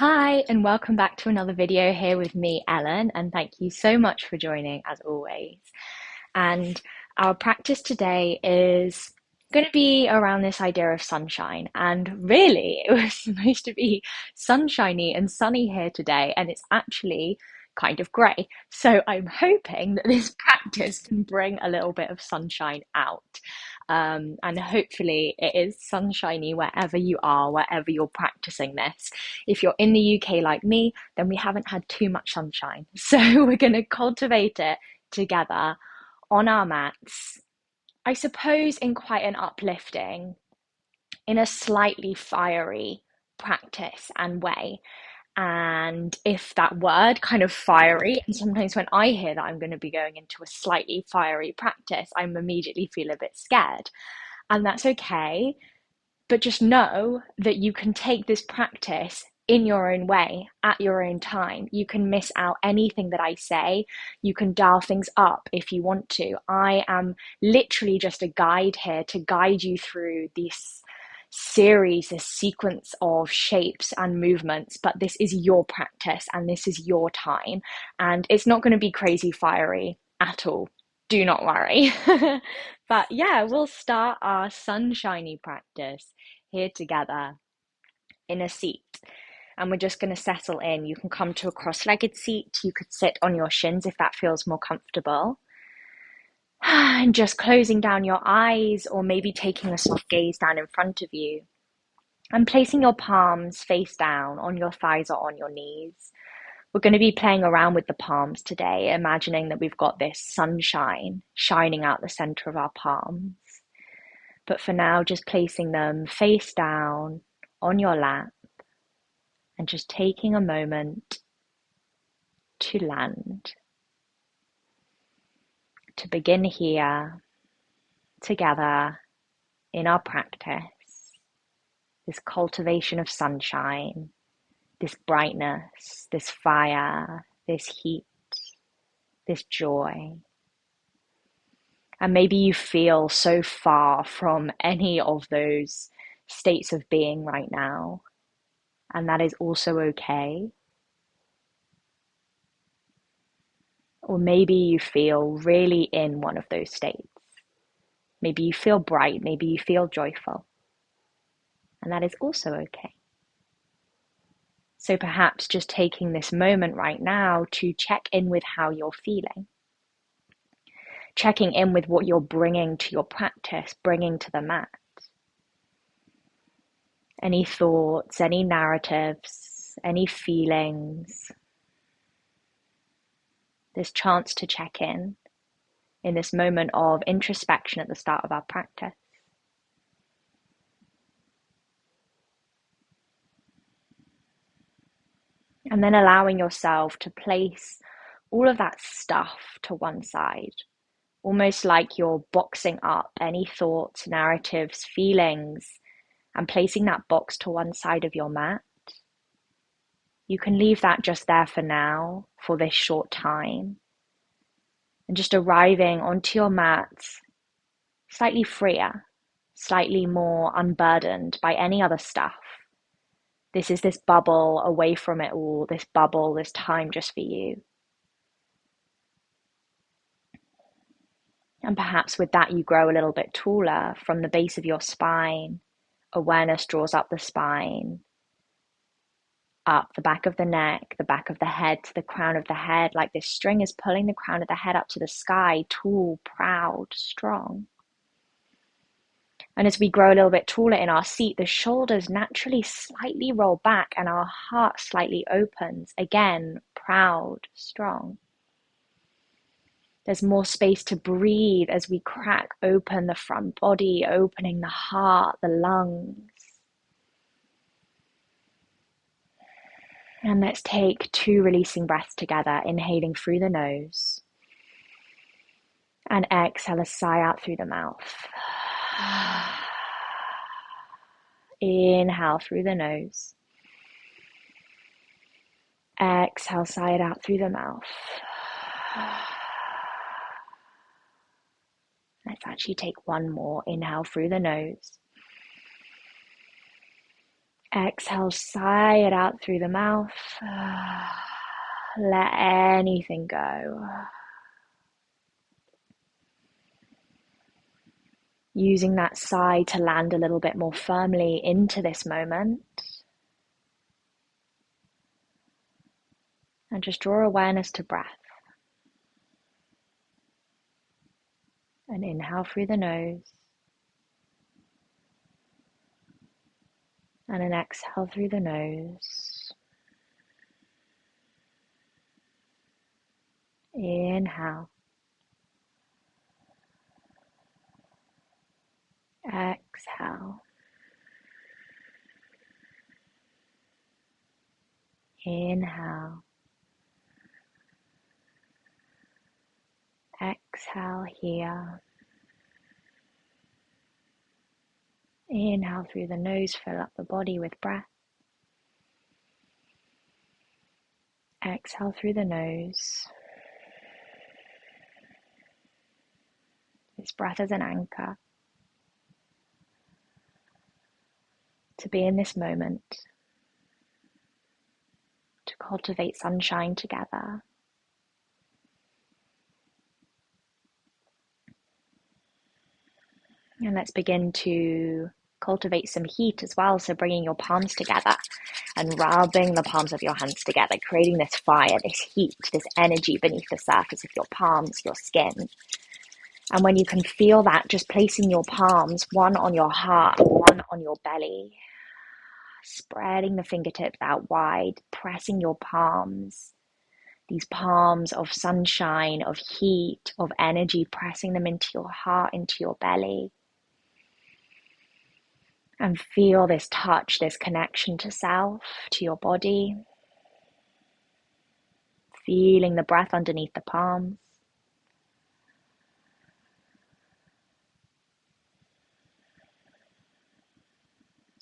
Hi, and welcome back to another video here with me, Ellen, and thank you so much for joining as always. And our practice today is going to be around this idea of sunshine. And really, it was supposed to be sunshiny and sunny here today, and it's actually kind of grey. So I'm hoping that this practice can bring a little bit of sunshine out. And hopefully it is sunshiny wherever you are, wherever you're practicing this. If you're in the UK like me, then we haven't had too much sunshine. So we're going to cultivate it together on our mats, I suppose in quite an uplifting, in a slightly fiery practice and way. And if that word kind of fiery, and sometimes when I hear that I'm going to be going into a slightly fiery practice, I'm immediately feel a bit scared. And that's okay. But just know that you can take this practice in your own way, at your own time. You can miss out anything that I say. You can dial things up if you want to. I am literally just a guide here to guide you through this series, this sequence of shapes and movements, but this is your practice and this is your time. And it's not going to be crazy fiery at all. Do not worry. But yeah, we'll start our sunshiny practice here together in a seat. And we're just going to settle in. You can come to a cross-legged seat. You could sit on your shins if that feels more comfortable. And just closing down your eyes or maybe taking a soft gaze down in front of you. And placing your palms face down on your thighs or on your knees. We're going to be playing around with the palms today, imagining that we've got this sunshine shining out the center of our palms. But for now, just placing them face down on your lap and just taking a moment to land, to begin here together in our practice, this cultivation of sunshine, this brightness, this fire, this heat, this joy. And maybe you feel so far from any of those states of being right now, and that is also okay. Or maybe you feel really in one of those states. Maybe you feel bright, maybe you feel joyful, and that is also okay. So perhaps just taking this moment right now to check in with how you're feeling. Checking in with what you're bringing to your practice, bringing to the mat. Any thoughts, any narratives, any feelings. This chance to check in this moment of introspection at the start of our practice. And then allowing yourself to place all of that stuff to one side, almost like you're boxing up any thoughts, narratives, feelings, and placing that box to one side of your mat. You can leave that just there for now, for this short time, and just arriving onto your mat slightly freer, slightly more unburdened by any other stuff. This is this bubble away from it all, this bubble, this time just for you. And perhaps with that you grow a little bit taller from the base of your spine. Awareness draws up the spine, up the back of the neck, the back of the head to the crown of the head, like this string is pulling the crown of the head up to the sky, tall, proud, strong. And as we grow a little bit taller in our seat, the shoulders naturally slightly roll back and our heart slightly opens. Again, proud, strong. There's more space to breathe as we crack open the front body, opening the heart, the lungs. And let's take 2 releasing breaths together, inhaling through the nose. And exhale a sigh out through the mouth. Inhale through the nose. Exhale, sigh it out through the mouth. Let's actually take one more. Inhale through the nose. Exhale, sigh it out through the mouth. Let anything go. Using that sigh to land a little bit more firmly into this moment. And just draw awareness to breath. And inhale through the nose. And an exhale through the nose. Inhale. Exhale. Inhale. Exhale here. Inhale through the nose, fill up the body with breath. Exhale through the nose. This breath as an anchor to be in this moment, to cultivate sunshine together. And let's begin to cultivate some heat as well. So bringing your palms together and rubbing the palms of your hands together, creating this fire, this heat, this energy beneath the surface of your palms, your skin. And when you can feel that, just placing your palms, one on your heart, one on your belly, spreading the fingertips out wide, pressing your palms, these palms of sunshine, of heat, of energy, pressing them into your heart, into your belly. And feel this touch, this connection to self, to your body. Feeling the breath underneath the palms.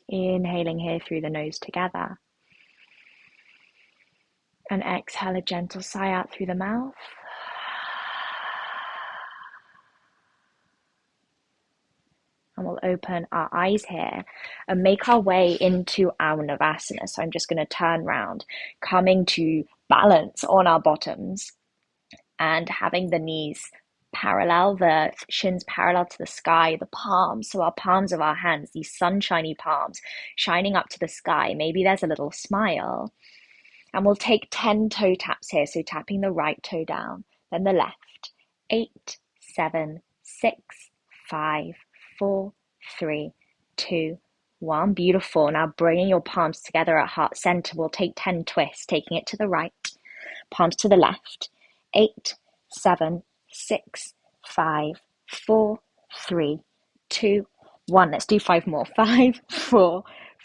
Inhaling here through the nose together. And exhale a gentle sigh out through the mouth. And we'll open our eyes here and make our way into our Navasana. So I'm just going to turn around, coming to balance on our bottoms and having the knees parallel, the shins parallel to the sky, the palms, so our palms of our hands, these sunshiny palms, shining up to the sky. Maybe there's a little smile. And we'll take 10 toe taps here, so tapping the right toe down, then the left. 8, 7, 6, 5, 4, 3, 2, 1. Beautiful. Now bringing your palms together at heart center, we'll take 10 twists, taking it to the right, palms to the left. 8, 7, 6, 5, 4, 3, 2, 1. Let's do 5 more. 5, 4,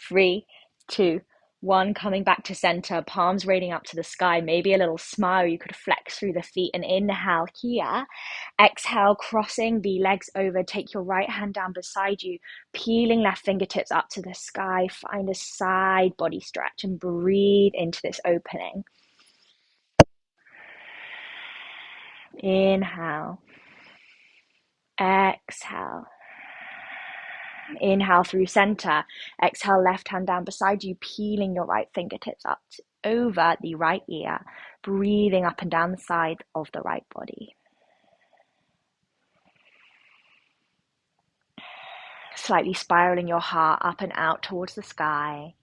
3, 2, 1. Coming back to center, palms raising up to the sky, maybe a little smile. You could flex through the feet and inhale here. Exhale, crossing the legs over. Take your right hand down beside you, peeling left fingertips up to the sky. Find a side body stretch and breathe into this opening. Inhale. Exhale. Inhale through center. Exhale, left hand down beside you, peeling your right fingertips up over the right ear, breathing up and down the side of the right body. Slightly spiraling your heart up and out towards the sky.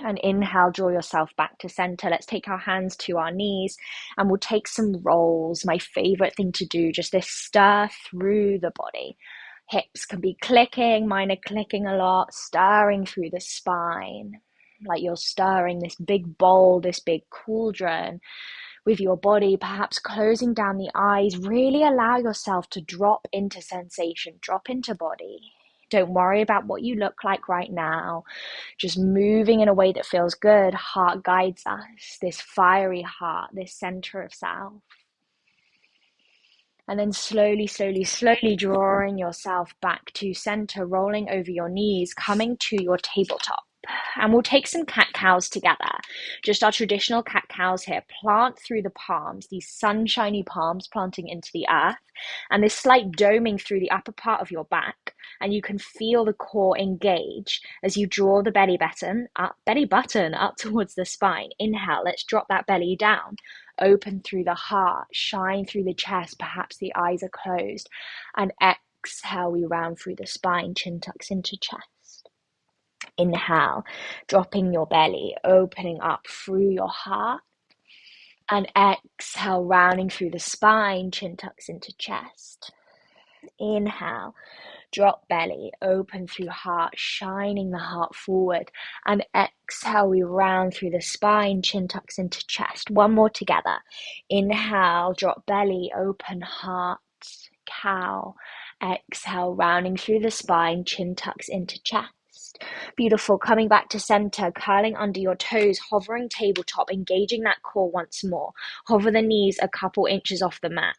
And inhale, draw yourself back to center. Let's take our hands to our knees and we'll take some rolls. My favorite thing to do, just this stir through the body. Hips can be clicking, mine are clicking a lot, stirring through the spine. Like you're stirring this big bowl, this big cauldron with your body, perhaps closing down the eyes. Really allow yourself to drop into sensation, drop into body. Don't worry about what you look like right now. Just moving in a way that feels good. Heart guides us, this fiery heart, this center of self. And then slowly, slowly, slowly drawing yourself back to center, rolling over your knees, coming to your tabletop. And we'll take some cat-cows together. Just our traditional cat-cows here. Plant through the palms, these sunshiny palms planting into the earth. And this slight doming through the upper part of your back. and you can feel the core engage as you draw the belly button up towards the spine. Inhale, let's drop that belly down. Open through the heart, shine through the chest, perhaps the eyes are closed. And exhale, we round through the spine, chin tucks into chest. Inhale, dropping your belly, opening up through your heart. And exhale, rounding through the spine, chin tucks into chest. Inhale, drop belly, open through heart, shining the heart forward. And exhale, we round through the spine, chin tucks into chest. One more together. Inhale, drop belly, open heart, cow. Exhale, rounding through the spine, chin tucks into chest. Beautiful. Coming back to center, curling under your toes, hovering tabletop, engaging that core once more. Hover the knees a couple inches off the mat.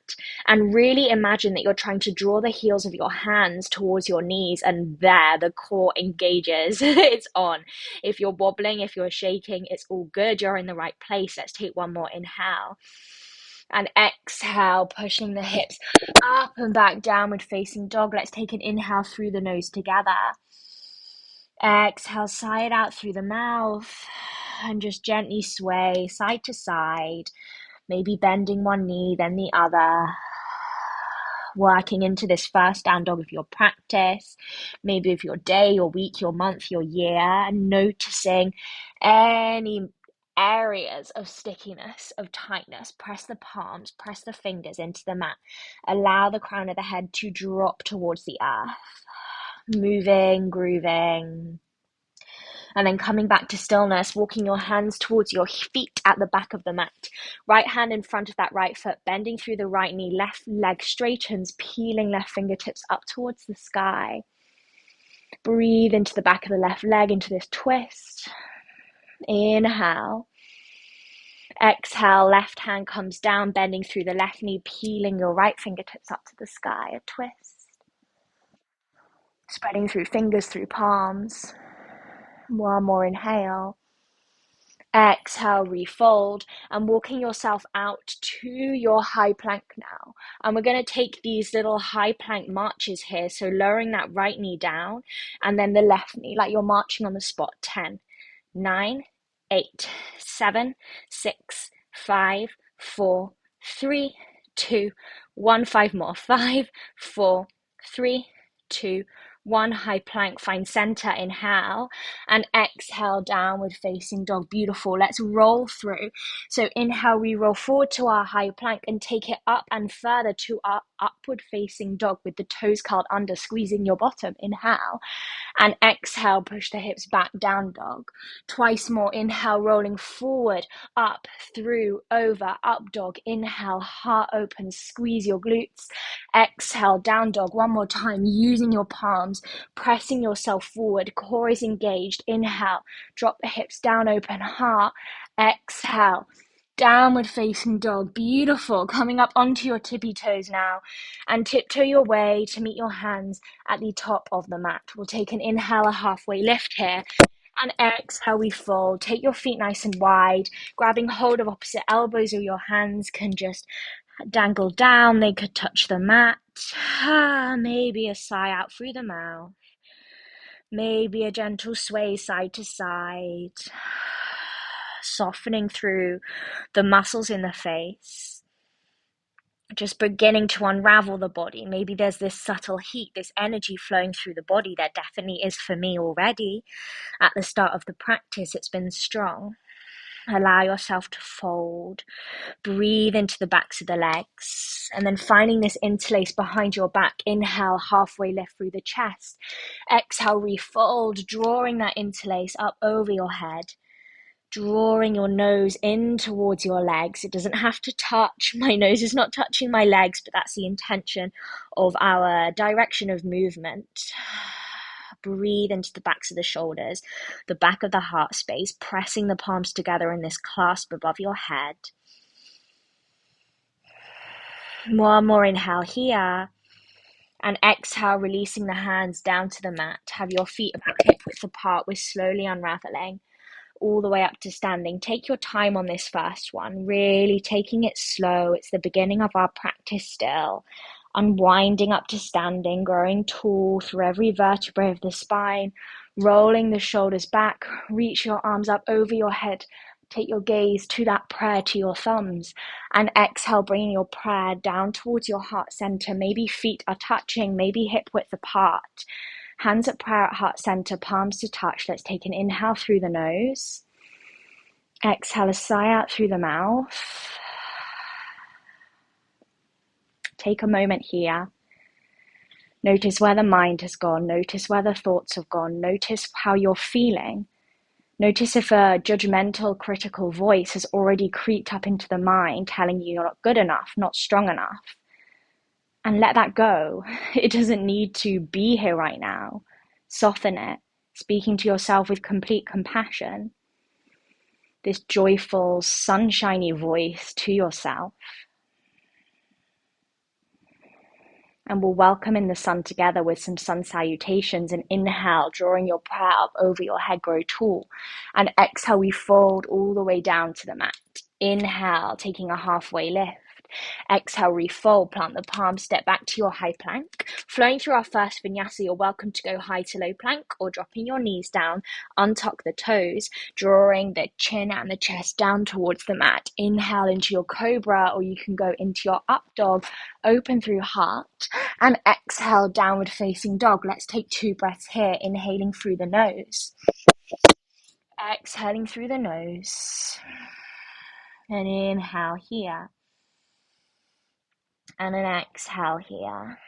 And really imagine that you're trying to draw the heels of your hands towards your knees, and there the core engages. It's on. If you're wobbling, if you're shaking, it's all good. You're in the right place. Let's take one more inhale. And exhale, pushing the hips up and back, downward facing dog. Let's take an inhale through the nose together. Exhale, sigh it out through the mouth and just gently sway side to side, maybe bending one knee, then the other. Working into this first down dog of your practice, maybe of your day, your week, your month, your year, and noticing any areas of stickiness, of tightness. Press the palms, press the fingers into the mat. Allow the crown of the head to drop towards the earth. Moving, grooving. And then coming back to stillness, walking your hands towards your feet at the back of the mat. Right hand in front of that right foot, bending through the right knee, left leg straightens, peeling left fingertips up towards the sky. Breathe into the back of the left leg, into this twist. Inhale. Exhale, left hand comes down, bending through the left knee, peeling your right fingertips up to the sky. A twist. Spreading through fingers, through palms. One more inhale. Exhale, refold, and walking yourself out to your high plank now. And we're going to take these little high plank marches here. So lowering that right knee down and then the left knee, like you're marching on the spot. 10, 9, 8, 7, 6, 5, 4, 3, 2, 1. 5 more. 5, 4, 3, 2, 1. High plank, find center, inhale, and exhale, downward facing dog. Beautiful. Let's roll through. So inhale, we roll forward to our high plank and take it up and further to our upward facing dog with the toes curled under, squeezing your bottom. Inhale, and exhale, push the hips back, down dog. Twice more. Inhale, rolling forward, up, through, over, up dog. Inhale, heart open, squeeze your glutes. Exhale, down dog. One more time, using your palms, pressing yourself forward, core is engaged. Inhale, drop the hips down, open heart. Exhale, downward facing dog. Beautiful. Coming up onto your tippy toes now, and tiptoe your way to meet your hands at the top of the mat. We'll take an inhale, a halfway lift here, and exhale, we fold. Take your feet nice and wide, grabbing hold of opposite elbows, or your hands can just dangle down. They could touch the mat. Maybe a sigh out through the mouth. Maybe a gentle sway side to side, softening through the muscles in the face. Just beginning to unravel the body. Maybe there's this subtle heat, this energy flowing through the body. There definitely is for me already. At the start of the practice, it's been strong. Allow yourself to fold. Breathe into the backs of the legs. And then finding this interlace behind your back. Inhale, halfway lift through the chest. Exhale, refold, drawing that interlace up over your head. Drawing your nose in towards your legs. It doesn't have to touch. My nose is not touching my legs, but that's the intention of our direction of movement. Breathe into the backs of the shoulders, the back of the heart space, pressing the palms together in this clasp above your head. One more inhale here. And exhale, releasing the hands down to the mat. Have your feet about hip width apart. We're slowly unraveling all the way up to standing. Take your time on this first one, really taking it slow. It's the beginning of our practice still. unwinding up to standing, growing tall through every vertebrae of the spine, rolling the shoulders back, reach your arms up over your head, take your gaze to that prayer to your thumbs, and exhale, bringing your prayer down towards your heart center. Maybe feet are touching, maybe hip width apart. Hands at prayer at heart center, palms to touch. Let's take an inhale through the nose. Exhale a sigh out through the mouth. Take a moment here. Notice where the mind has gone. Notice where the thoughts have gone. Notice how you're feeling. Notice if a judgmental, critical voice has already creeped up into the mind, telling you you're not good enough, not strong enough. And let that go. It doesn't need to be here right now. Soften it, speaking to yourself with complete compassion. This joyful, sunshiny voice to yourself. And we'll welcome in the sun together with some sun salutations. And inhale, drawing your prayer up over your head, grow tall. And exhale, we fold all the way down to the mat. Inhale, taking a halfway lift. Exhale, refold, plant the palms, step back to your high plank. Flowing through our first vinyasa, you're welcome to go high to low plank or dropping your knees down, untuck the toes, drawing the chin and the chest down towards the mat. Inhale into your cobra, or you can go into your up dog, open through heart, and exhale, downward facing dog. Let's take 2 breaths here, inhaling through the nose, exhaling through the nose, and inhale here. And an exhale here.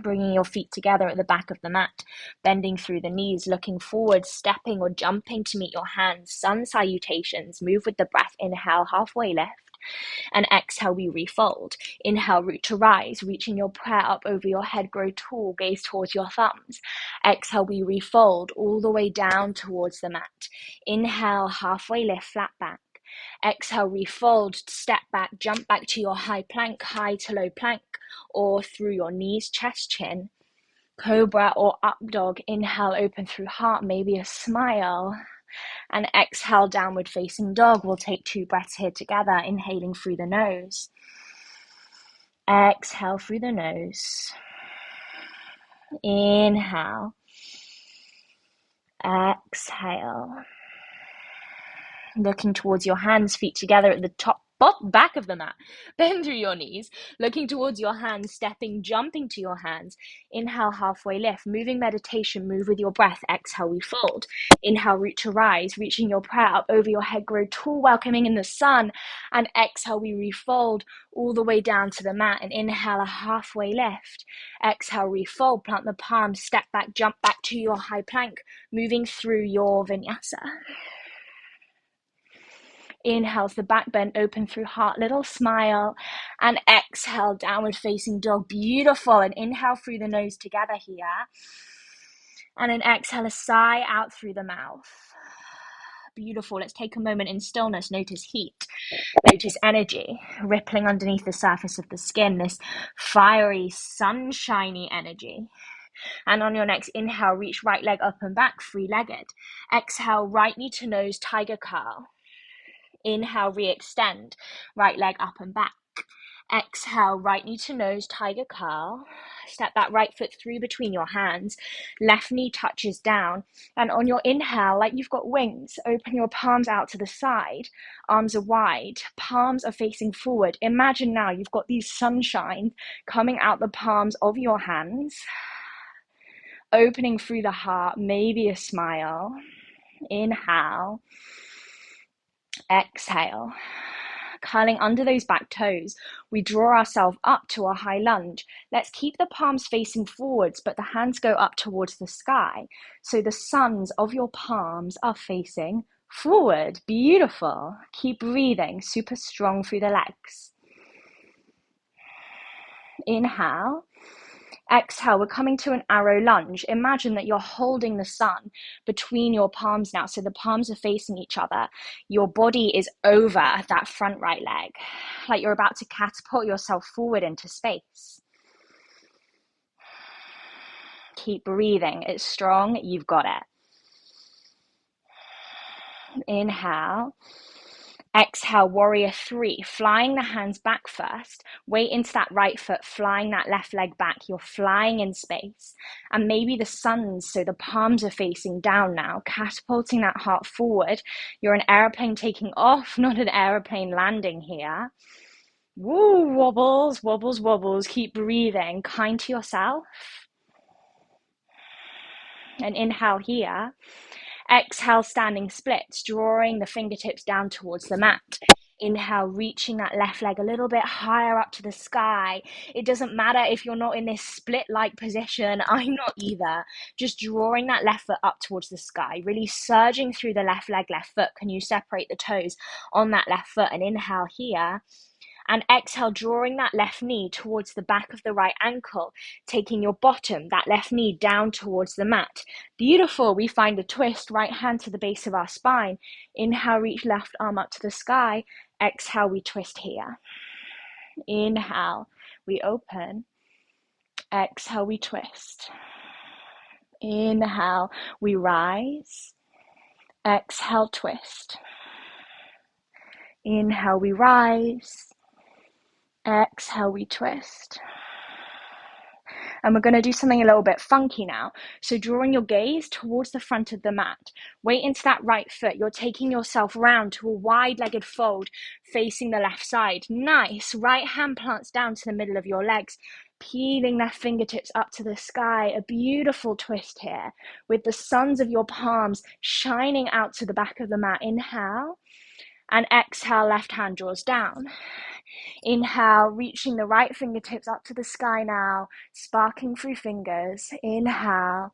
Bringing your feet together at the back of the mat, bending through the knees, looking forward, stepping or jumping to meet your hands. Sun salutations. Move with the breath. Inhale, halfway lift. And exhale, we refold. Inhale, root to rise, reaching your prayer up over your head, grow tall, gaze towards your thumbs. Exhale, we refold all the way down towards the mat. Inhale, halfway lift, flat back. Exhale, refold, step back, jump back to your high plank, high to low plank, or through your knees, chest, chin. Cobra or up dog. Inhale, open through heart, maybe a smile. And exhale, downward facing dog. We'll take 2 breaths here together, inhaling through the nose. Exhale through the nose. Inhale. Exhale. Looking towards your hands, feet together at the back of the mat. Bend through your knees, looking towards your hands, stepping, jumping to your hands. Inhale, halfway lift. Moving meditation, move with your breath. Exhale, we fold. Inhale, root to rise, reaching your prayer up over your head, grow tall, welcoming in the sun. And exhale, we refold all the way down to the mat. And inhale, a halfway lift. Exhale, refold, plant the palms, step back, jump back to your high plank, moving through your vinyasa. Inhale, the back bend, open through heart, little smile, and exhale, downward facing dog. Beautiful. And inhale through the nose together here. And an exhale, a sigh out through the mouth. Beautiful. Let's take a moment in stillness. Notice heat. Notice energy rippling underneath the surface of the skin. This fiery, sunshiny energy. And on your next inhale, reach right leg up and back, three-legged. Exhale, right knee to nose, tiger curl. Inhale, re-extend, right leg up and back. Exhale, right knee to nose, tiger curl. Step that right foot through between your hands. Left knee touches down. And on your inhale, like you've got wings, open your palms out to the side. Arms are wide. Palms are facing forward. Imagine now you've got these sunshine coming out the palms of your hands. Opening through the heart, maybe a smile. Inhale. Exhale. Curling under those back toes, we draw ourselves up to a high lunge. Let's keep the palms facing forwards, but the hands go up towards the sky. So the suns of your palms are facing forward. Beautiful. Keep breathing, super strong through the legs. Inhale. Exhale, we're coming to an arrow lunge. Imagine that you're holding the sun between your palms now. So the palms are facing each other. Your body is over that front right leg, like you're about to catapult yourself forward into space. Keep breathing. It's strong. You've got it. Inhale. Exhale, warrior three, flying the hands back first. Weight into that right foot, flying that left leg back. You're flying in space. And maybe the suns, so the palms are facing down now, catapulting that heart forward. You're an airplane taking off, not an airplane landing here. Woo, wobbles, wobbles, wobbles. Keep breathing, kind to yourself. And inhale here. Exhale, standing splits, drawing the fingertips down towards the mat. Inhale, reaching that left leg a little bit higher up to the sky. It doesn't matter if you're not in this split-like position. I'm not either. Just drawing that left foot up towards the sky, really surging through the left leg, left foot. Can you separate the toes on that left foot? And inhale here. And exhale, drawing that left knee towards the back of the right ankle, taking your bottom, that left knee down towards the mat. Beautiful. We find a twist, right hand to the base of our spine. Inhale, reach left arm up to the sky. Exhale, we twist here. Inhale, we open. Exhale, we twist. Inhale, we rise. Exhale, twist. Inhale, we rise. Exhale, we twist. And we're going to do something a little bit funky now. So drawing your gaze towards the front of the mat. Weight into that right foot. You're taking yourself round to a wide-legged fold facing the left side. Nice. Right hand plants down to the middle of your legs, peeling their fingertips up to the sky. A beautiful twist here with the suns of your palms shining out to the back of the mat. Inhale. And exhale, left hand draws down. Inhale, reaching the right fingertips up to the sky now, sparking through fingers. Inhale.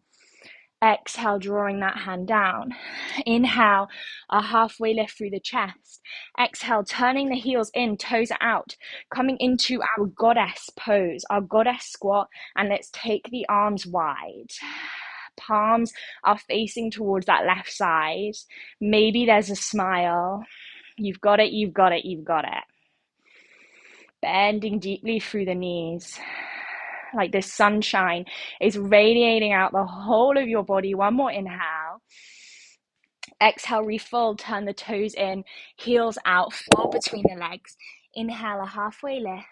Exhale, drawing that hand down. Inhale, a halfway lift through the chest. Exhale, turning the heels in, toes out, coming into our goddess pose, our goddess squat, and let's take the arms wide. Palms are facing towards that left side. Maybe there's a smile. You've got it, you've got it, you've got it. Bending deeply through the knees. Like this sunshine is radiating out the whole of your body. One more inhale. Exhale, refold, turn the toes in, heels out, fall between the legs. Inhale, a halfway lift.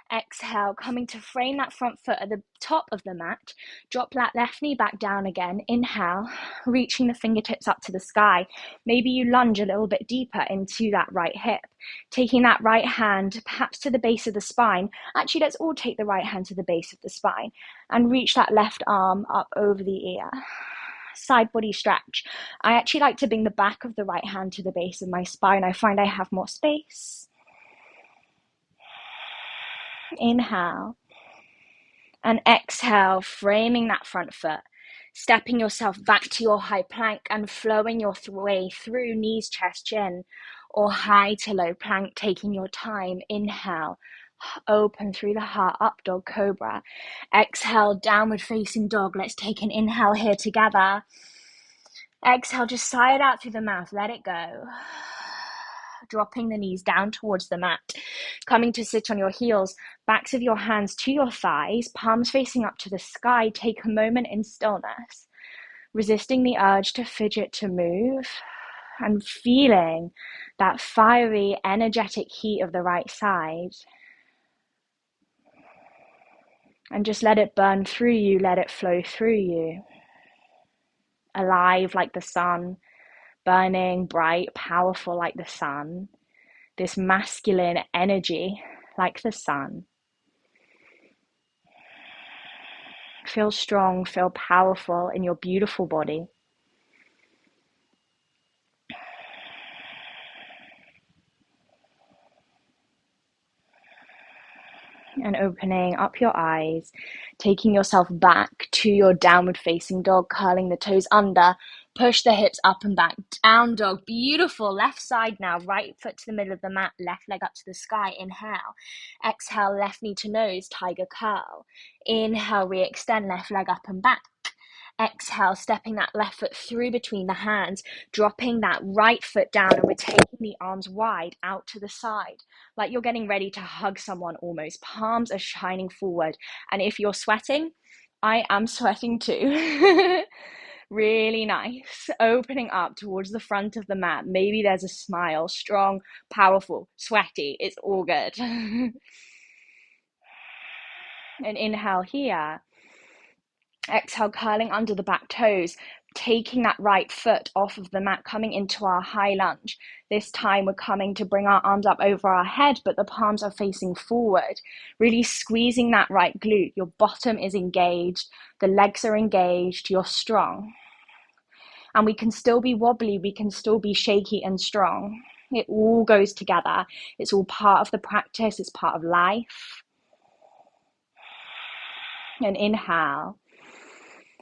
Exhale, coming to frame that front foot at the top of the mat. Drop that left knee back down again. Inhale, reaching the fingertips up to the sky. Maybe you lunge a little bit deeper into that right hip. Taking that right hand perhaps to the base of the spine. Actually, let's all take the right hand to the base of the spine and reach that left arm up over the ear. Side body stretch. I actually like to bring the back of the right hand to the base of my spine. I find I have more space. Inhale. And exhale, framing that front foot. Stepping yourself back to your high plank and flowing your way through knees, chest, chin, or high to low plank, taking your time. Inhale. Open through the heart, up dog cobra. Exhale, downward facing dog. Let's take an inhale here together. Exhale, just sigh it out through the mouth. Let it go. Dropping the knees down towards the mat. Coming to sit on your heels, backs of your hands to your thighs, palms facing up to the sky. Take a moment in stillness. Resisting the urge to fidget, to move. And feeling that fiery, energetic heat of the right side. And just let it burn through you, let it flow through you. Alive like the sun, burning, bright, powerful like the sun. This masculine energy like the sun. Feel strong, feel powerful in your beautiful body. And opening up your eyes, taking yourself back to your downward facing dog, curling the toes under, push the hips up and back, down dog, beautiful, left side now, right foot to the middle of the mat, left leg up to the sky, inhale, exhale, left knee to nose, tiger curl, inhale, re-extend, left leg up and back, exhale, stepping that left foot through between the hands, dropping that right foot down, and we're taking the arms wide out to the side, like you're getting ready to hug someone almost. Palms are shining forward. And if you're sweating, I am sweating too. Really nice. Opening up towards the front of the mat. Maybe there's a smile, strong, powerful, sweaty. It's all good. And inhale here. Exhale, curling under the back toes, taking that right foot off of the mat, coming into our high lunge. This time we're coming to bring our arms up over our head, but the palms are facing forward. Really squeezing that right glute. Your bottom is engaged, the legs are engaged, you're strong. And we can still be wobbly, we can still be shaky and strong. It all goes together. It's all part of the practice, it's part of life. And inhale.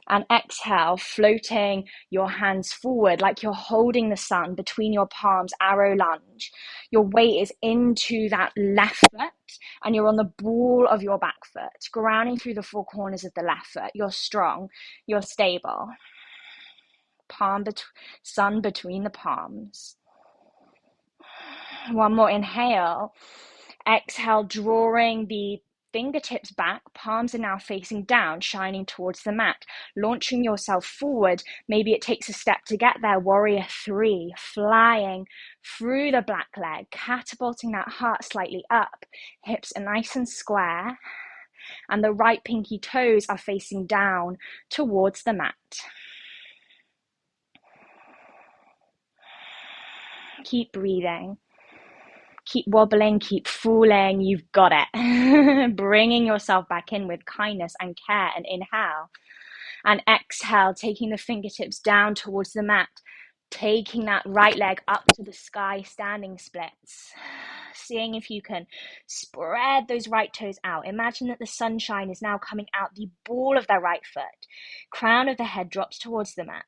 And exhale, floating your hands forward like you're holding the sun between your palms, arrow lunge. Your weight is into that left foot and you're on the ball of your back foot, grounding through the four corners of the left foot. You're strong, you're stable. Sun between the palms. One more inhale. Exhale, drawing the fingertips back, palms are now facing down, shining towards the mat, launching yourself forward. Maybe it takes a step to get there. Warrior 3, flying through the black leg, catapulting that heart slightly up. Hips are nice and square, and the right pinky toes are facing down towards the mat. Keep breathing. Keep wobbling, keep falling, you've got it. Bringing yourself back in with kindness and care, and inhale. And exhale, taking the fingertips down towards the mat, taking that right leg up to the sky, standing splits. Seeing if you can spread those right toes out. Imagine that the sunshine is now coming out the ball of the right foot. Crown of the head drops towards the mat.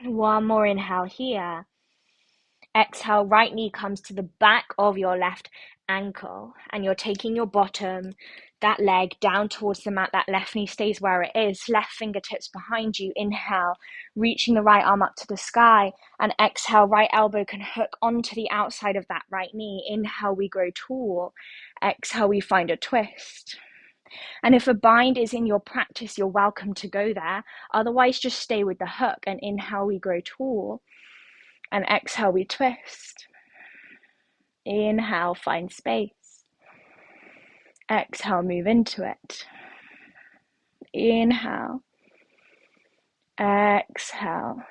One more inhale here. Exhale, right knee comes to the back of your left ankle and you're taking your bottom, that leg down towards the mat. That left knee stays where it is. Left fingertips behind you. Inhale, reaching the right arm up to the sky, and exhale, right elbow can hook onto the outside of that right knee. Inhale, we grow tall. Exhale, we find a twist. And if a bind is in your practice, you're welcome to go there. Otherwise, just stay with the hook, and inhale, we grow tall. And exhale, we twist. Inhale, find space. Exhale, move into it. Inhale. Exhale.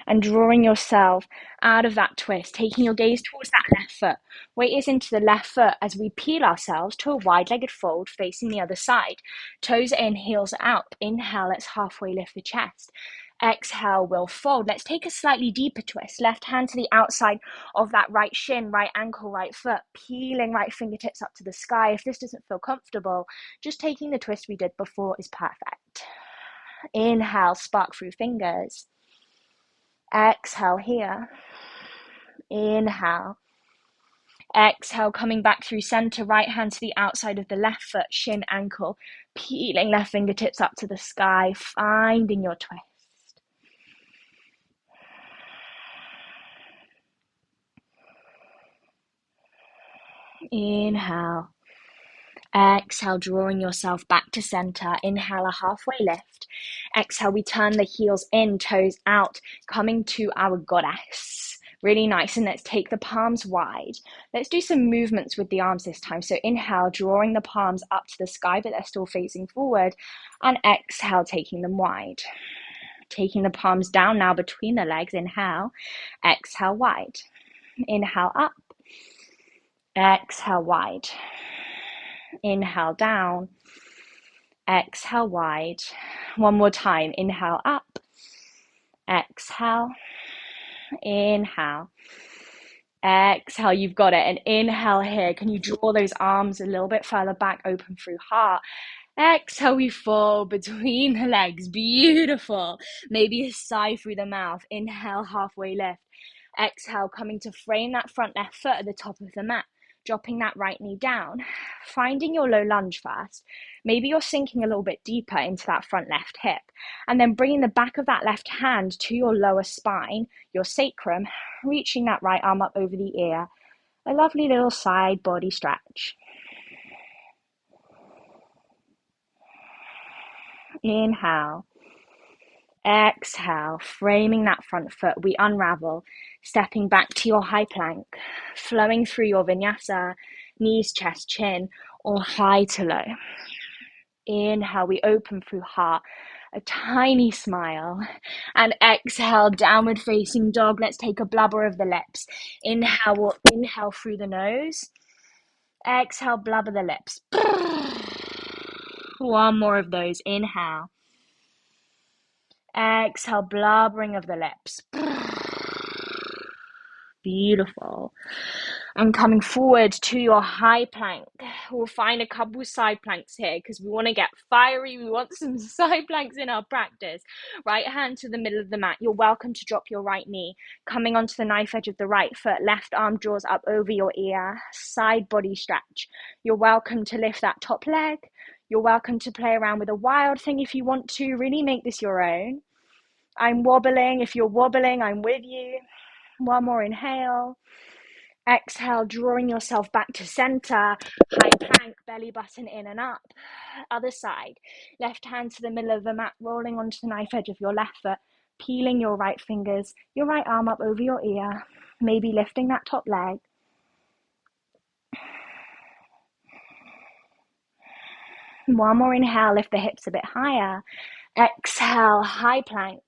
And drawing yourself out of that twist, taking your gaze towards that left foot. Weight is into the left foot as we peel ourselves to a wide-legged fold facing the other side. Toes are in, heels are out. Inhale, let's halfway lift the chest. Exhale, we'll fold. Let's take a slightly deeper twist. Left hand to the outside of that right shin, right ankle, right foot, peeling right fingertips up to the sky. If this doesn't feel comfortable, just taking the twist we did before is perfect. Inhale, spark through fingers. Exhale here. Inhale. Exhale, coming back through center, right hand to the outside of the left foot, shin, ankle, peeling left fingertips up to the sky, finding your twist. Inhale. Exhale, drawing yourself back to center. Inhale, a halfway lift. Exhale, we turn the heels in, toes out, coming to our goddess. Really nice. And let's take the palms wide. Let's do some movements with the arms this time. So inhale, drawing the palms up to the sky, but they're still facing forward. And exhale, taking them wide. Taking the palms down now between the legs. Inhale, exhale, wide. Inhale, up. Exhale, wide. Inhale, down. Exhale, wide. One more time. Inhale, up. Exhale. Inhale. Exhale, you've got it. And inhale here. Can you draw those arms a little bit further back, open through heart? Exhale, we fall between the legs. Beautiful. Maybe a sigh through the mouth. Inhale, halfway lift. Exhale, coming to frame that front left foot at the top of the mat. Dropping that right knee down, finding your low lunge first. Maybe you're sinking a little bit deeper into that front left hip, and then bringing the back of that left hand to your lower spine, your sacrum, reaching that right arm up over the ear. A lovely little side body stretch. Inhale. Exhale, framing that front foot. We unravel, stepping back to your high plank, flowing through your vinyasa, knees, chest, chin, or high to low. Inhale, we open through heart, a tiny smile. And exhale, downward facing dog. Let's take a blubber of the lips. Inhale, we'll inhale through the nose. Exhale, blubber the lips. One more of those. Inhale. Exhale, blubbering of the lips. Beautiful. And coming forward to your high plank. We'll find a couple side planks here because we want to get fiery. We want some side planks in our practice. Right hand to the middle of the mat. You're welcome to drop your right knee. Coming onto the knife edge of the right foot. Left arm draws up over your ear. Side body stretch. You're welcome to lift that top leg. You're welcome to play around with a wild thing if you want to. Really make this your own. I'm wobbling. If you're wobbling, I'm with you. One more inhale. Exhale, drawing yourself back to center. High plank, belly button in and up. Other side. Left hand to the middle of the mat, rolling onto the knife edge of your left foot. Peeling your right fingers, your right arm up over your ear. Maybe lifting that top leg. One more inhale, lift the hips a bit higher. Exhale, high plank.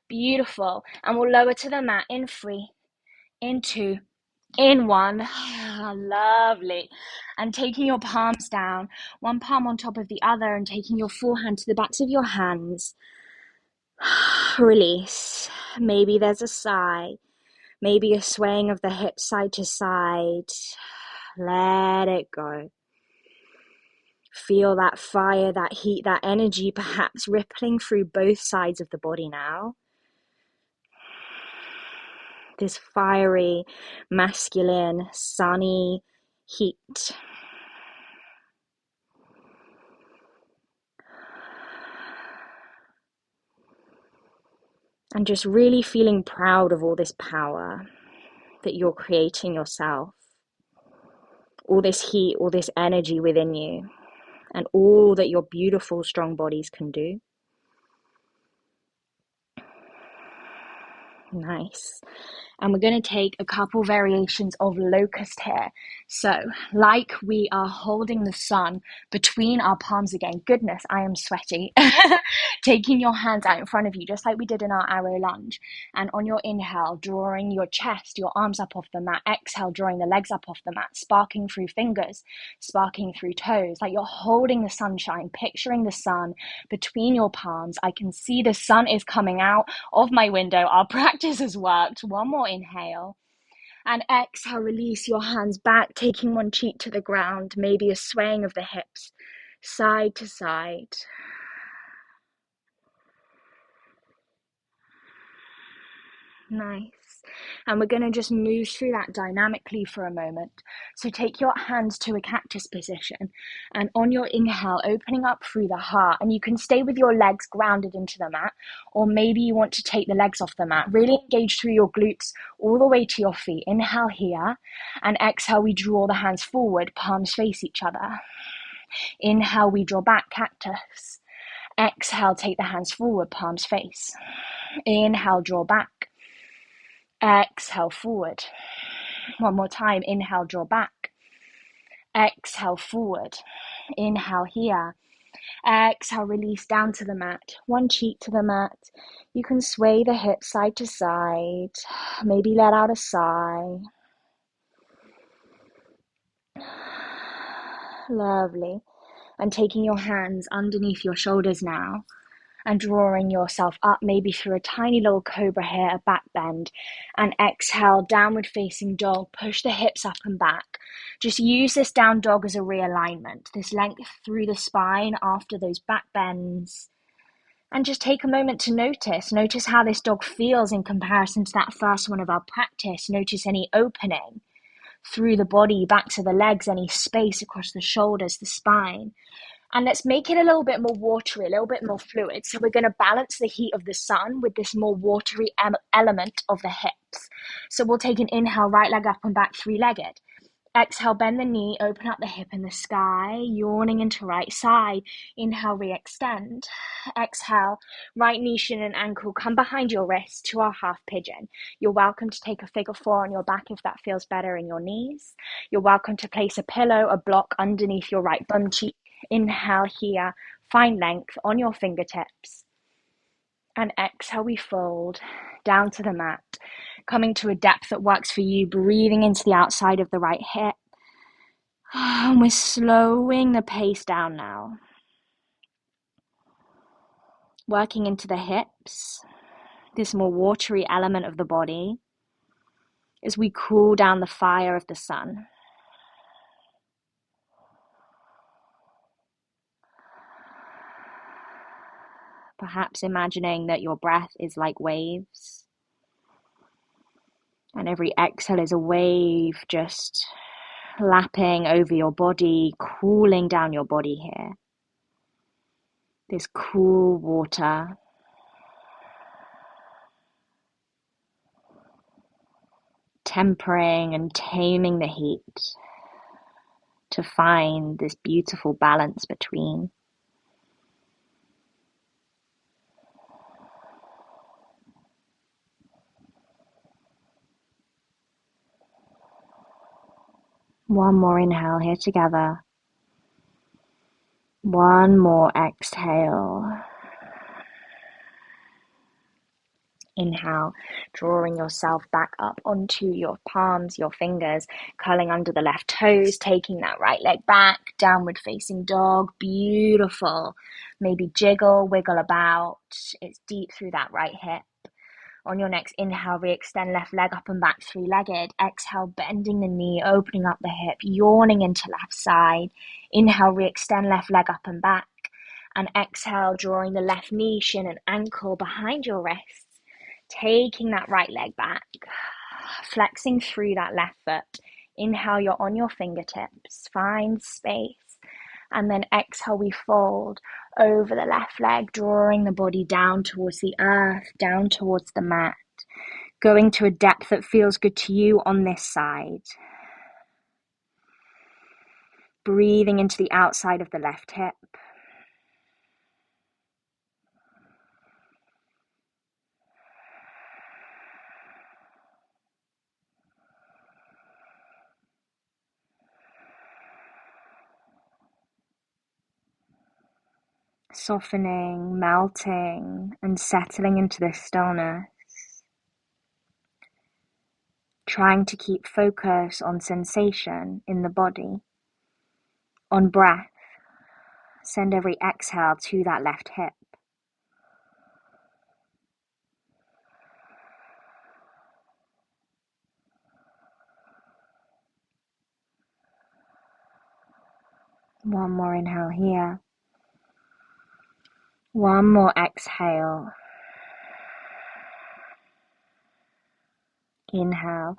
Beautiful. And we'll lower to the mat in 3, in 2, in 1. Lovely. And taking your palms down, one palm on top of the other, and taking your forehand to the backs of your hands. Release. Maybe there's a sigh. Maybe a swaying of the hips side to side. Let it go. Feel that fire, that heat, that energy perhaps rippling through both sides of the body now. This fiery, masculine, sunny heat. And just really feeling proud of all this power that you're creating yourself. All this heat, all this energy within you, and all that your beautiful, strong bodies can do. Nice. And we're going to take a couple variations of locust here. So, like we are holding the sun between our palms again. Goodness, I am sweaty. Taking your hands out in front of you, just like we did in our arrow lunge. And on your inhale, drawing your chest, your arms up off the mat. Exhale, drawing the legs up off the mat, sparking through fingers, sparking through toes. Like you're holding the sunshine, picturing the sun between your palms. I can see the sun is coming out of my window. Our practice has worked. One more inhale. And exhale, release your hands back, taking one cheek to the ground, maybe a swaying of the hips, side to side. Nice. And we're going to just move through that dynamically for a moment. So take your hands to a cactus position, and on your inhale, opening up through the heart, and you can stay with your legs grounded into the mat, or maybe you want to take the legs off the mat. Really engage through your glutes all the way to your feet. Inhale here, and exhale, we draw the hands forward, palms face each other. Inhale, we draw back, cactus. Exhale, take the hands forward, palms face. Inhale, draw back. Exhale, forward. One more time. Inhale, draw back. Exhale, forward. Inhale here. Exhale, release down to the mat. One cheek to the mat. You can sway the hips side to side. Maybe let out a sigh. Lovely. And taking your hands underneath your shoulders now, and drawing yourself up, maybe through a tiny little cobra here, a back bend, and exhale, downward facing dog. Push the hips up and back. Just use this down dog as a realignment, this length through the spine after those back bends. And just take a moment to notice how this dog feels in comparison to that first one of our practice. Notice any opening through the body, back to the legs, any space across the shoulders, the spine. And let's make it a little bit more watery, a little bit more fluid. So we're going to balance the heat of the sun with this more watery element of the hips. So we'll take an inhale, right leg up and back, 3-legged. Exhale, bend the knee, open up the hip in the sky, yawning into right side. Inhale, re-extend. Exhale, right knee, shin, and ankle come behind your wrist to our half pigeon. You're welcome to take a figure four on your back if that feels better in your knees. You're welcome to place a pillow, a block underneath your right bum cheek. Inhale here, find length on your fingertips. And exhale, we fold down to the mat, coming to a depth that works for you, breathing into the outside of the right hip. And we're slowing the pace down now. Working into the hips, this more watery element of the body, as we cool down the fire of the sun. Perhaps imagining that your breath is like waves, and every exhale is a wave just lapping over your body, cooling down your body here. This cool water. Tempering and taming the heat to find this beautiful balance between. One more inhale here together. One more exhale. Inhale, drawing yourself back up onto your palms, your fingers, curling under the left toes, taking that right leg back, downward facing dog, beautiful. Maybe jiggle, wiggle about. It's deep through that right hip. On your next inhale, re-extend left leg up and back, three-legged. Exhale, bending the knee, opening up the hip, yawning into left side. Inhale, re-extend left leg up and back. And exhale, drawing the left knee, shin, and ankle behind your wrists. Taking that right leg back, flexing through that left foot. Inhale, you're on your fingertips. Find space. And then exhale, we fold over the left leg, drawing the body down towards the earth, down towards the mat. Going to a depth that feels good to you on this side. Breathing into the outside of the left hip. Softening, melting, and settling into this stillness. Trying to keep focus on sensation in the body, on breath. Send every exhale to that left hip. One more inhale here. One more exhale. Inhale,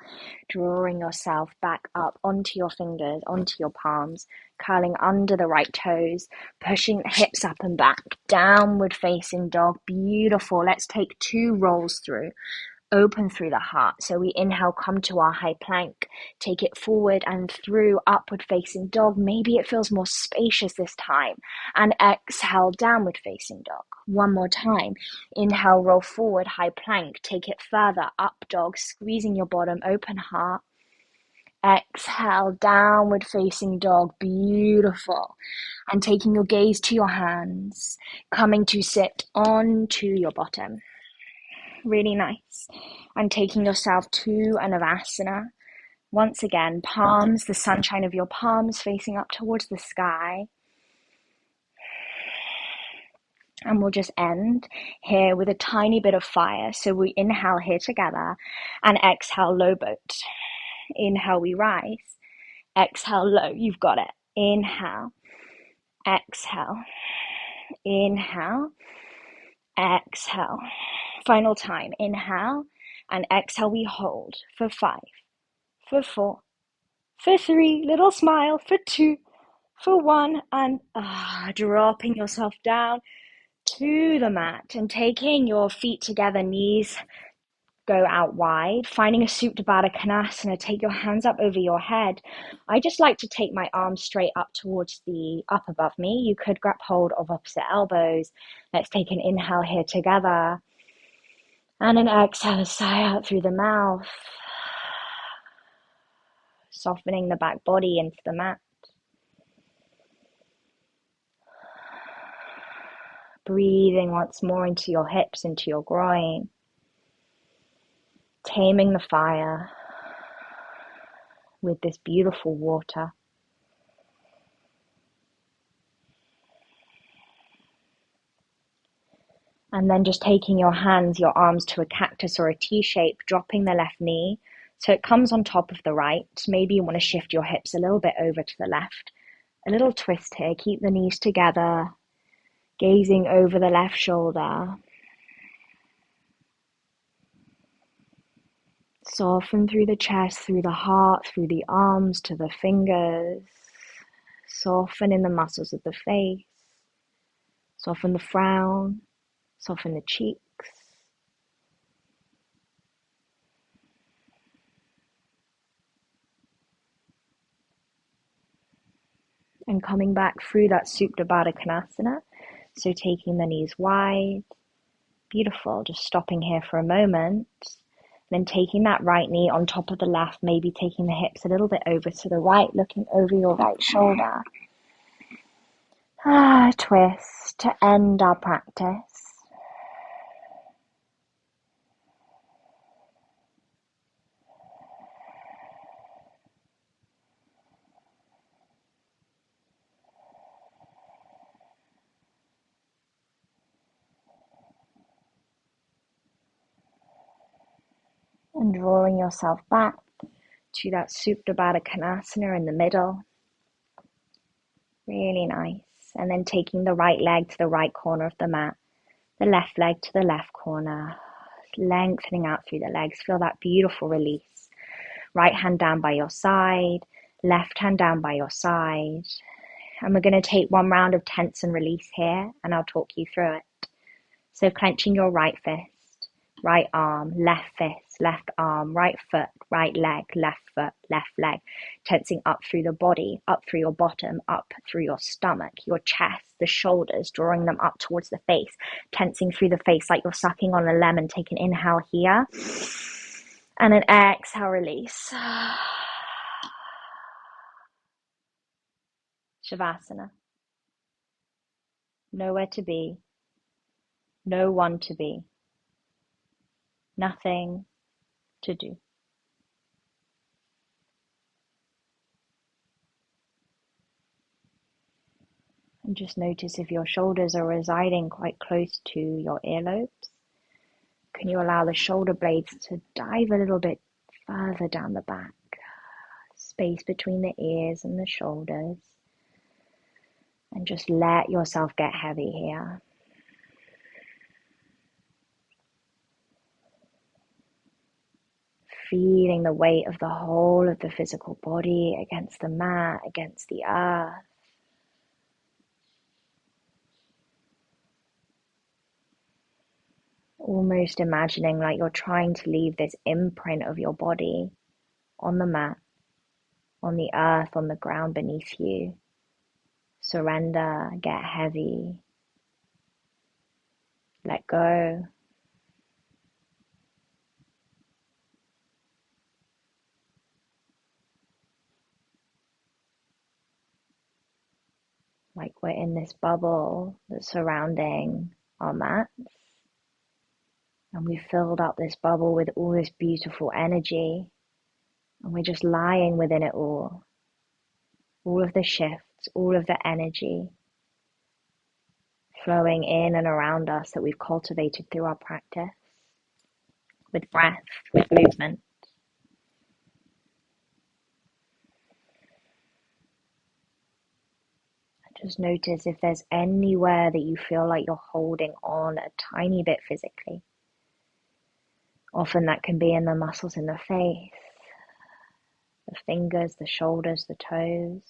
drawing yourself back up onto your fingers, onto your palms, curling under the right toes, pushing the hips up and back, downward facing dog. Beautiful. Let's take 2 rolls through. Open through the heart. So we inhale, come to our high plank, take it forward and through, upward facing dog. Maybe it feels more spacious this time. And exhale, downward facing dog. One more time. Inhale, roll forward, high plank, take it further, up dog, squeezing your bottom, open heart. Exhale, downward facing dog. Beautiful. And taking your gaze to your hands, coming to sit onto your bottom. Really nice. And taking yourself to an Avasana. Once again, palms, the sunshine of your palms facing up towards the sky. And we'll just end here with a tiny bit of fire. So we inhale here together and exhale, low boat. Inhale, we rise. Exhale, low. You've got it. Inhale. Exhale. Inhale. Exhale. Final time. Inhale and exhale. We hold for 5, for 4, for 3. Little smile for 2, for 1. And dropping yourself down to the mat and taking your feet together, knees go out wide, finding a Supta Baddha Konasana. Take your hands up over your head. I just like to take my arms straight up towards the up above me. You could grab hold of opposite elbows. Let's take an inhale here together. And an exhale, a sigh out through the mouth. Softening the back body into the mat. Breathing once more into your hips, into your groin. Taming the fire with this beautiful water. And then just taking your hands, your arms to a cactus or a T shape, dropping the left knee so it comes on top of the right. Maybe you want to shift your hips a little bit over to the left. A little twist here. Keep the knees together, gazing over the left shoulder. Soften through the chest, through the heart, through the arms to the fingers. Soften in the muscles of the face. Soften the frown. Soften the cheeks. And coming back through that Supta Baddha Konasana. So taking the knees wide. Beautiful. Just stopping here for a moment. Then taking that right knee on top of the left, maybe taking the hips a little bit over to the right, looking over your right shoulder. Twist to end our practice. And drawing yourself back to that Supta Baddha Konasana in the middle. Really nice. And then taking the right leg to the right corner of the mat, the left leg to the left corner, lengthening out through the legs. Feel that beautiful release. Right hand down by your side, left hand down by your side. And we're going to take one round of tense and release here, and I'll talk you through it. So clenching your right fist, right arm, left fist, left arm, right foot, right leg, left foot, left leg. Tensing up through the body, up through your bottom, up through your stomach, your chest, the shoulders, drawing them up towards the face. Tensing through the face like you're sucking on a lemon. Take an inhale here. And an exhale, release. Shavasana. Nowhere to be. No one to be. Nothing to do. And just notice if your shoulders are residing quite close to your earlobes. Can you allow the shoulder blades to dive a little bit further down the back? Space between the ears and the shoulders. And just let yourself get heavy here. Feeling the weight of the whole of the physical body against the mat, against the earth. Almost imagining like you're trying to leave this imprint of your body on the mat, on the earth, on the ground beneath you. Surrender, get heavy, let go. Like we're in this bubble that's surrounding our mats. And we've filled up this bubble with all this beautiful energy. And we're just lying within it all. All of the shifts, all of the energy flowing in and around us that we've cultivated through our practice. With breath, with movement. Just notice if there's anywhere that you feel like you're holding on a tiny bit physically. Often that can be in the muscles in the face, the fingers, the shoulders, the toes.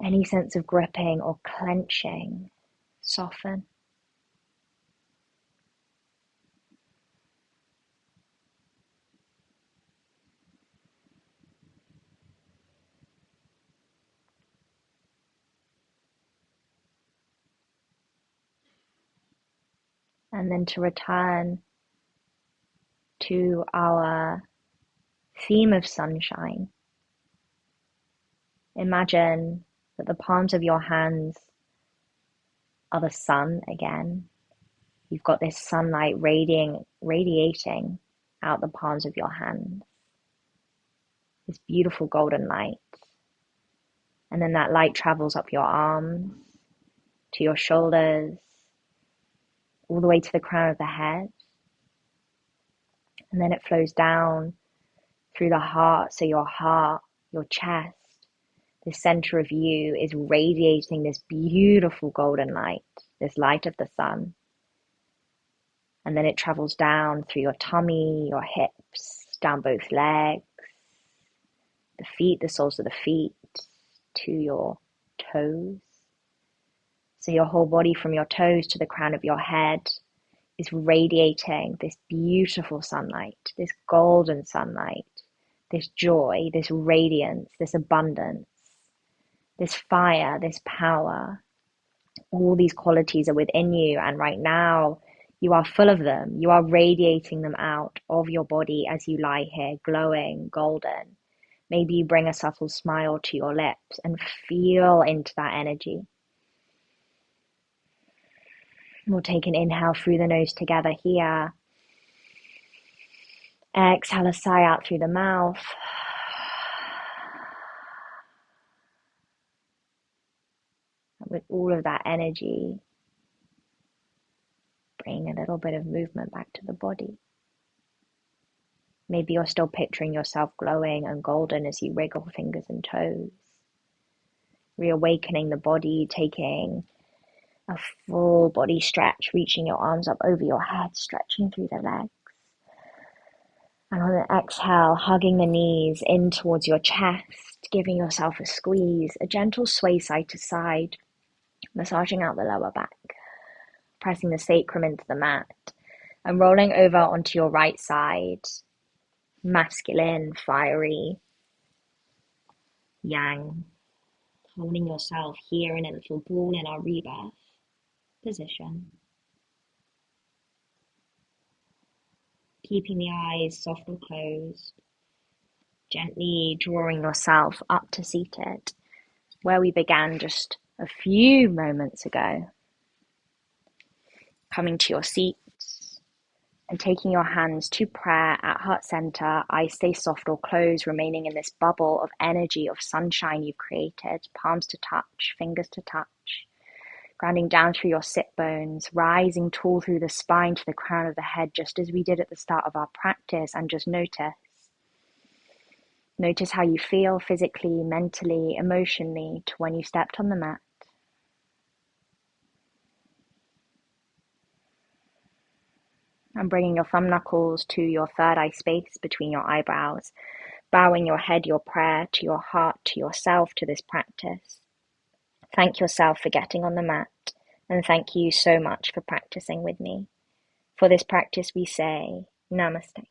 Any sense of gripping or clenching, soften. And then to return to our theme of sunshine, imagine that the palms of your hands are the sun again. You've got this sunlight radiating out the palms of your hands, this beautiful golden light. And then that light travels up your arms, to your shoulders, all the way to the crown of the head. And then it flows down through the heart. So your heart, your chest, the center of you is radiating this beautiful golden light, this light of the sun. And then it travels down through your tummy, your hips, down both legs, the feet, the soles of the feet, to your toes. So your whole body from your toes to the crown of your head is radiating this beautiful sunlight, this golden sunlight, this joy, this radiance, this abundance, this fire, this power. All these qualities are within you, and right now you are full of them. You are radiating them out of your body as you lie here, glowing, golden. Maybe you bring a subtle smile to your lips and feel into that energy. We'll take an inhale through the nose together here. Exhale a sigh out through the mouth. And with all of that energy, bring a little bit of movement back to the body. Maybe you're still picturing yourself glowing and golden as you wriggle fingers and toes. Reawakening the body, taking a full body stretch, reaching your arms up over your head, stretching through the legs. And on an exhale, hugging the knees in towards your chest, giving yourself a squeeze, a gentle sway side to side, massaging out the lower back, pressing the sacrum into the mat, and rolling over onto your right side, masculine, fiery, yang, holding yourself here in a little ball in our rebirth position. Keeping the eyes soft or closed, gently drawing yourself up to seated, where we began just a few moments ago. Coming to your seat and taking your hands to prayer at heart center, eyes stay soft or closed, remaining in this bubble of energy, of sunshine you've created, palms to touch, fingers to touch. Grounding down through your sit bones, rising tall through the spine to the crown of the head, just as we did at the start of our practice, and just notice. Notice how you feel physically, mentally, emotionally to when you stepped on the mat. And bringing your thumb knuckles to your third eye space between your eyebrows, bowing your head, your prayer to your heart, to yourself, to this practice. Thank yourself for getting on the mat, and thank you so much for practicing with me. For this practice we say, Namaste.